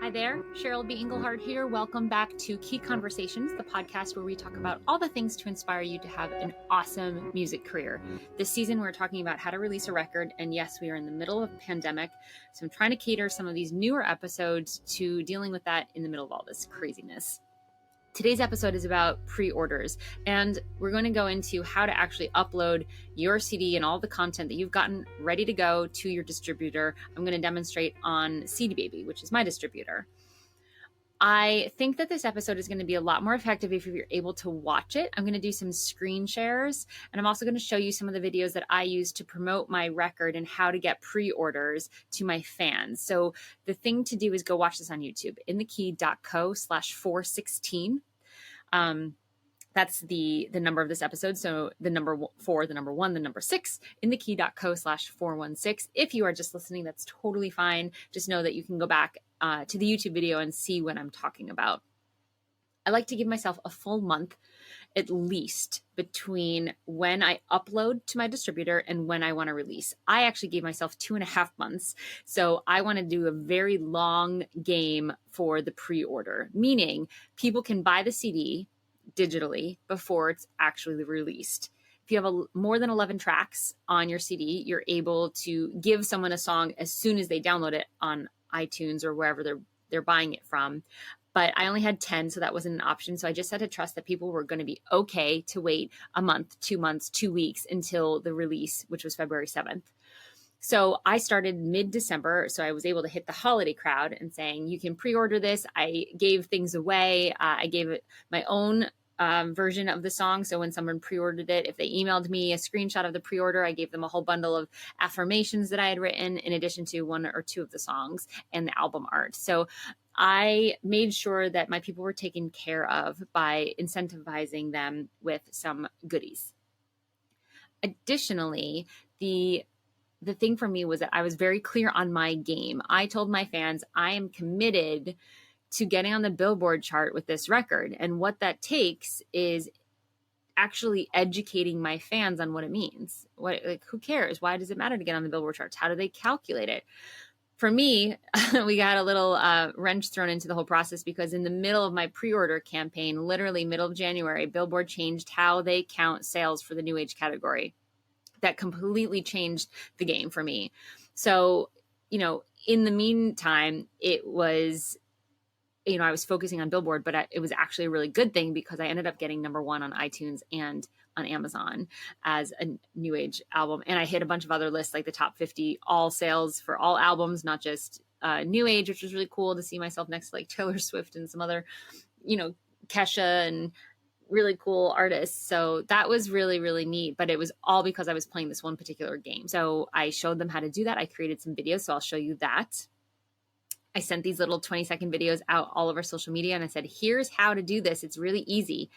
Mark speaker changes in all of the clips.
Speaker 1: Hi there, Cheryl B. Engelhardt here. Welcome back to Key Conversations, the podcast where we talk about all the things to inspire you to have an awesome music career. This season, we're talking about how to release a record, and yes, we are in the middle of a pandemic, so I'm trying to cater some of these newer episodes to dealing with that in the middle of all this craziness. Today's episode is about pre-orders, and we're going to go into how to actually upload your CD and all the content that you've gotten ready to go to your distributor. I'm going to demonstrate on CD Baby, which is my distributor. I think that this episode is going to be a lot more effective if you're able to watch it. I'm going to do some screen shares, and I'm also going to show you some of the videos that I use to promote my record and how to get pre-orders to my fans. So the thing to do is go watch this on YouTube, inthekey.co/416. That's the number of this episode. So the number 4, the number 1, the number 6, inthekey.co/416. If you are just listening, that's totally fine. Just know that you can go back to the YouTube video and see what I'm talking about. I like to give myself a full month at least between when I upload to my distributor and when I want to release. I actually gave myself 2.5 months. So I want to do a very long game for the pre-order, meaning people can buy the CD digitally before it's actually released. If you have more than 11 tracks on your CD, you're able to give someone a song as soon as they download it on iTunes or wherever they're buying it from. But I only had 10, so that wasn't an option. So I just had to trust that people were going to be okay to wait a month, 2 months, 2 weeks until the release, which was February 7th. So I started mid-December, so I was able to hit the holiday crowd and saying, you can pre-order this. I gave things away. I gave it my own version of the song. So when someone pre-ordered it, if they emailed me a screenshot of the pre-order, I gave them a whole bundle of affirmations that I had written in addition to 1 or 2 of the songs and the album art. So I made sure that my people were taken care of by incentivizing them with some goodies. Additionally, the thing for me was that I was very clear on my game. I told my fans, I am committed to getting on the Billboard chart with this record. And what that takes is actually educating my fans on what it means. Who cares? Why does it matter to get on the Billboard charts? How do they calculate it? For me, we got a little wrench thrown into the whole process because in the middle of my pre-order campaign, literally middle of January, Billboard changed how they count sales for the new age category. That completely changed the game for me. So, in the meantime, it was, I was focusing on Billboard, but it was actually a really good thing because I ended up getting number 1 on iTunes and on Amazon as a new age album. And I hit a bunch of other lists, like the top 50 all sales for all albums, not just new age, which was really cool to see myself next to like Taylor Swift and some other, Kesha and really cool artists. So that was really, really neat, but it was all because I was playing this one particular game. So I showed them how to do that. I created some videos, so I'll show you that. I sent these little 20-second videos out all over social media and I said, here's how to do this. It's really easy.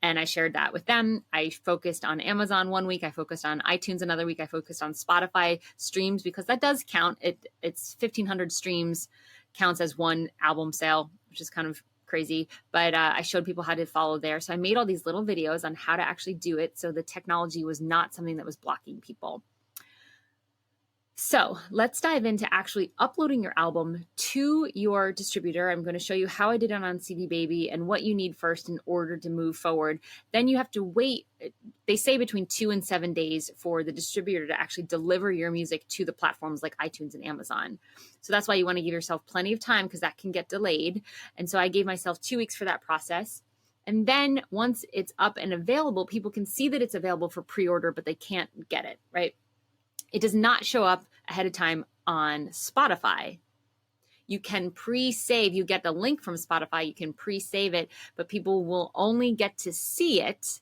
Speaker 1: And I shared that with them. I focused on Amazon one week. I focused on iTunes another week. I focused on Spotify streams because that does count. It's 1,500 streams counts as one album sale, which is kind of crazy. But I showed people how to follow there. So I made all these little videos on how to actually do it. So the technology was not something that was blocking people. So let's dive into actually uploading your album to your distributor. I'm going to show you how I did it on CD Baby and what you need first in order to move forward. Then you have to wait. They say between 2 and 7 days for the distributor to actually deliver your music to the platforms like iTunes and Amazon. So that's why you want to give yourself plenty of time because that can get delayed. And so I gave myself 2 weeks for that process. And then once it's up and available, people can see that it's available for pre-order, but they can't get it, right? It does not show up ahead of time on Spotify. You can pre-save. You get the link from Spotify. You can pre-save it, but people will only get to see it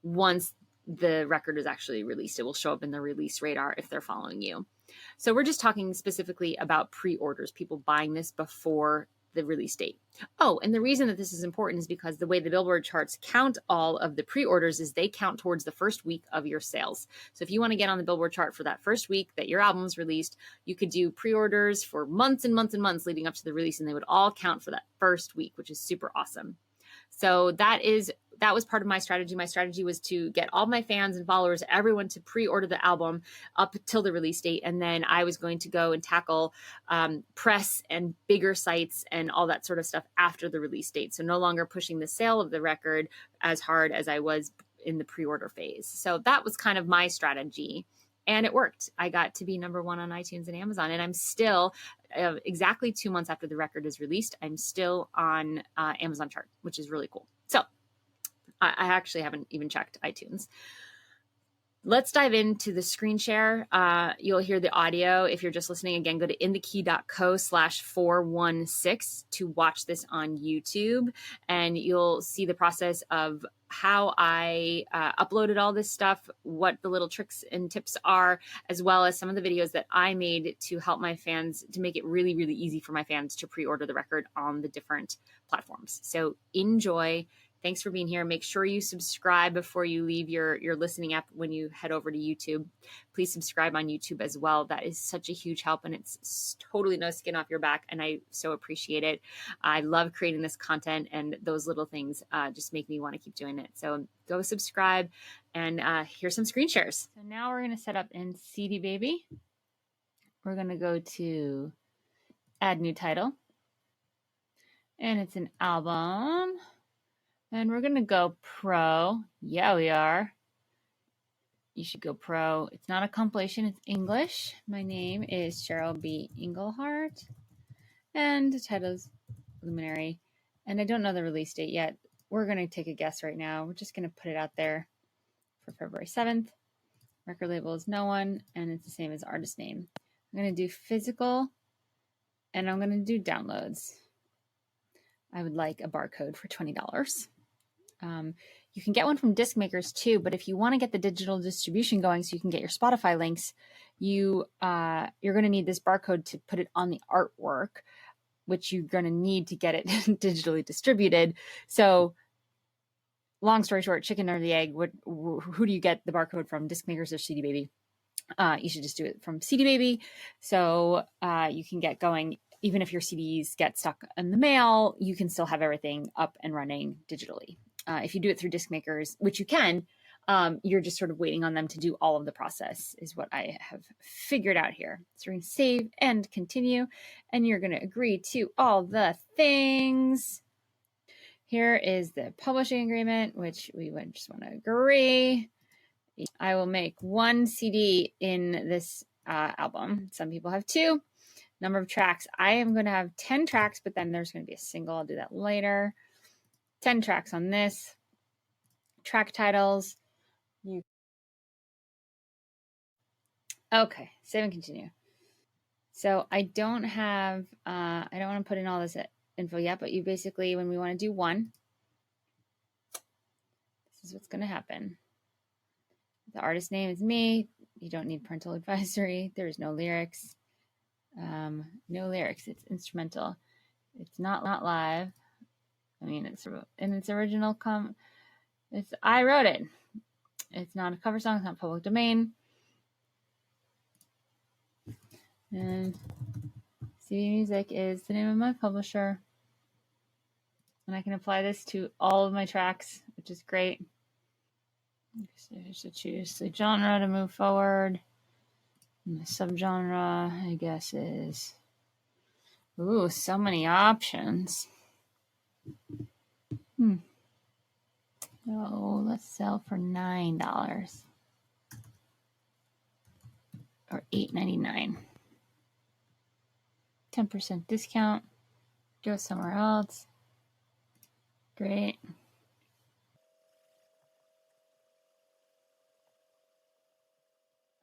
Speaker 1: once the record is actually released. It will show up in the release radar if they're following you. So we're just talking specifically about pre-orders, people buying this before the release date. Oh, and the reason that this is important is because the way the Billboard charts count all of the pre-orders is they count towards the first week of your sales. So if you want to get on the Billboard chart for that first week that your album's released, you could do pre-orders for months and months and months leading up to the release, and they would all count for that first week, which is super awesome. So that was part of my strategy. My strategy was to get all my fans and followers, everyone to pre-order the album up till the release date. And then I was going to go and tackle press and bigger sites and all that sort of stuff after the release date. So no longer pushing the sale of the record as hard as I was in the pre-order phase. So that was kind of my strategy. And it worked. I got to be number 1 on iTunes and Amazon. And I'm still, exactly 2 months after the record is released, I'm still on Amazon chart, which is really cool. So I actually haven't even checked iTunes. Let's dive into the screen share. You'll hear the audio. If you're just listening, again, go to inthekey.co/416 to watch this on YouTube. And you'll see the process of how I uploaded all this stuff, what the little tricks and tips are, as well as some of the videos that I made to help my fans, to make it really, really easy for my fans to pre-order the record on the different platforms. So enjoy. Thanks for being here. Make sure you subscribe before you leave your listening app when you head over to YouTube. Please subscribe on YouTube as well. That is such a huge help, and it's totally no skin off your back, and I so appreciate it. I love creating this content, and those little things just make me want to keep doing it. So go subscribe, and here's some screen shares. So now we're going to set up in CD Baby. We're going to go to Add New Title, and it's an album. And we're going to go pro. Yeah, we are. You should go pro. It's not a compilation. It's English. My name is Cheryl B. Engelhardt. And the title is Luminary. And I don't know the release date yet. We're going to take a guess right now. We're just going to put it out there for February 7th. Record label is no one. And it's the same as artist name. I'm going to do physical. And I'm going to do downloads. I would like a barcode for $20. You can get one from disc makers too, but if you want to get the digital distribution going so you can get your Spotify links, you're going to need this barcode to put it on the artwork, which you're going to need to get it digitally distributed. So long story short, chicken or the egg, who do you get the barcode from, disc makers or CD Baby? You should just do it from CD Baby. So you can get going. Even if your CDs get stuck in the mail, you can still have everything up and running digitally. If you do it through disc makers, which you can, you're just sort of waiting on them to do all of the process, is what I have figured out here. So we're going to save and continue, and you're going to agree to all the things. Here is the publishing agreement, which we would just want to agree. I will make 1 CD in this album. Some people have 2. Number of tracks. I am going to have 10 tracks, but then there's going to be a single. I'll do that later. 10 tracks on this. Track titles. Okay, save and continue. So I don't want to put in all this info yet, but you basically, when we want to do 1, this is what's going to happen. The artist name is me. You don't need parental advisory. There's no lyrics. No lyrics. It's instrumental. It's not live. I mean, it's in its original I wrote it. It's not a cover song. It's not public domain. And CD Music is the name of my publisher. And I can apply this to all of my tracks, which is great. So I should choose the genre to move forward. And the subgenre, I guess, is... Ooh, so many options. Oh, let's sell for $9 or $8.99. 10% discount. Go somewhere else. Great.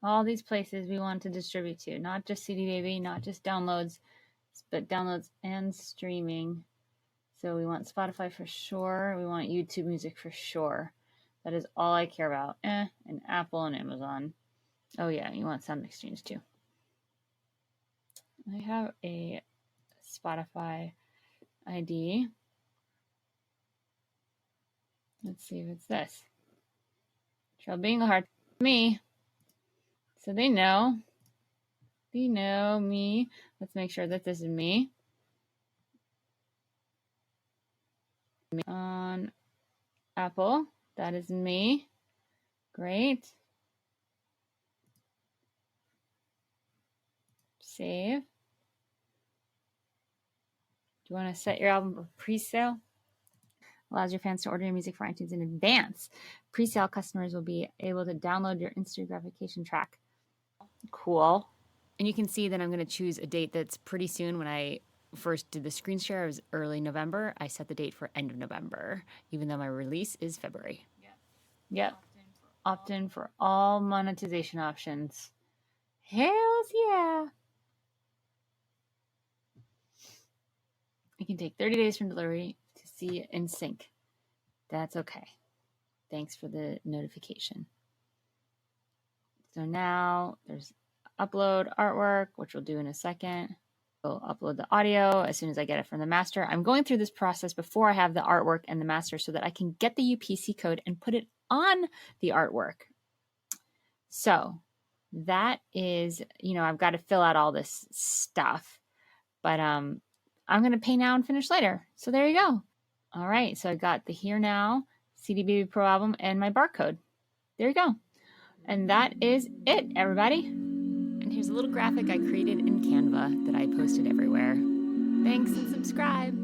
Speaker 1: All these places we want to distribute to, not just CD Baby, not just downloads, but downloads and streaming. So we want Spotify for sure. We want YouTube Music for sure. That is all I care about. And Apple and Amazon. Oh yeah, you want Sound Exchange too. I have a Spotify ID. Let's see if it's this. Cheryl Engelhardt, me. So they know. They know me. Let's make sure that this is me. on Apple. That is me. Great. Save. Do you want to set your album for pre-sale? Allows your fans to order your music for iTunes in advance. Pre-sale customers will be able to download your instant gratification track. Cool. And you can see that I'm going to choose a date that's pretty soon. When I first did the screen share, it was early November. I set the date for end of November, even though my release is February. Yep. Opt in for all monetization options. Hells yeah. You can take 30 days from delivery to see it in sync. That's okay. Thanks for the notification. So now there's upload artwork, which we'll do in a second. We'll upload the audio as soon as I get it from the master. I'm going through this process before I have the artwork and the master so that I can get the UPC code and put it on the artwork. So that is, I've got to fill out all this stuff, but I'm going to pay now and finish later. So there you go. All right. So I got the Here Now CD Baby Pro album and my barcode. There you go. And that is it, everybody. And here's a little graphic I created in Canva that I posted everywhere. Thanks and subscribe.